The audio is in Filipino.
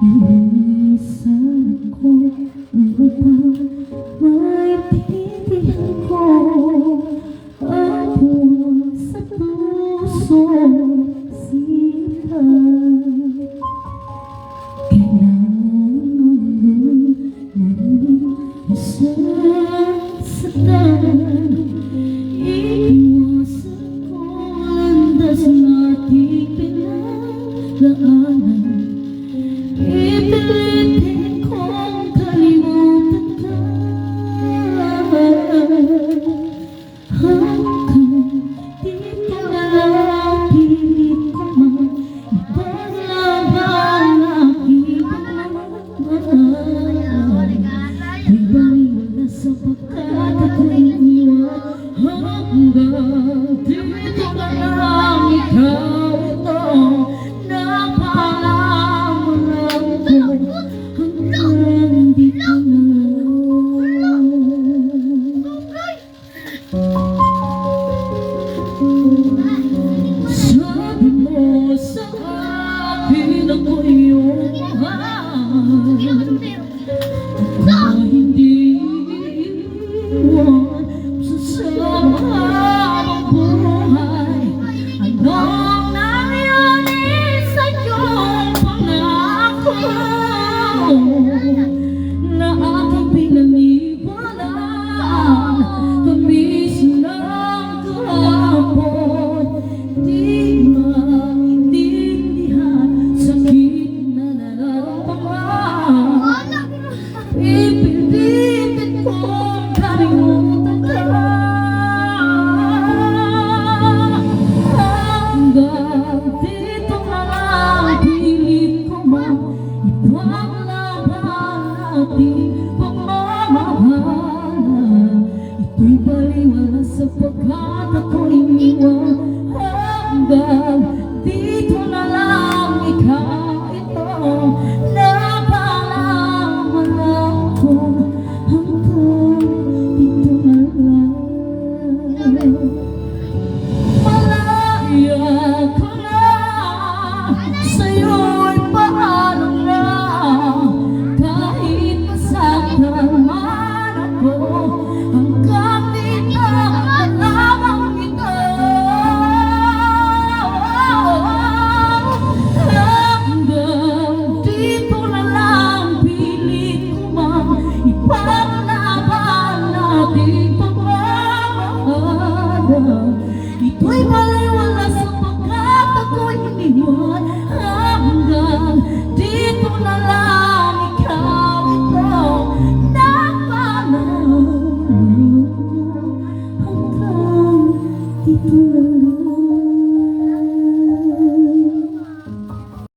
Inisan ko upang maintindihan ko ang buwan sa puso sipan. Kailangan nasasaktan, iiwasan ko ang landas na ating pinagdaanan. Ipilitin kong kalimutan ka hanggang di ka na pilit ko man ipaglaban aking pagmamahal. Di baliwala sa pagkat ako'y iwan hanggang dito na lang ikaw ito. Sabi mo sa akin ako iyong mahal, ako hindi iwan sasama ang buhay. Anong nangyari sa iyong pangako na aking pinaniwalaan? Tamis ng kahapon, di maintindihan, sakit na nararamdaman. Ipilitin kong kalimutan ka hanggang dito na lang. Pilit ko man ipaglaban ating pagmamahal. Ito'y baliwala sapagkat ako'y iniwan hanggang dito na lang. Ikaw ito, napalaman ako hanggang dito na lang. Malaya ka na, sa'yo'y paalam na, kahit masaktan man ako hanggang dito na lamang ito. Hanggang dito na lang, pilit ko man ipaglaban ating pagmamahal. Ito'y baliwala sapagkat ako'y iniwan hanggang dito na lang. Ikaw ito, napalaman hanggang dito na lang.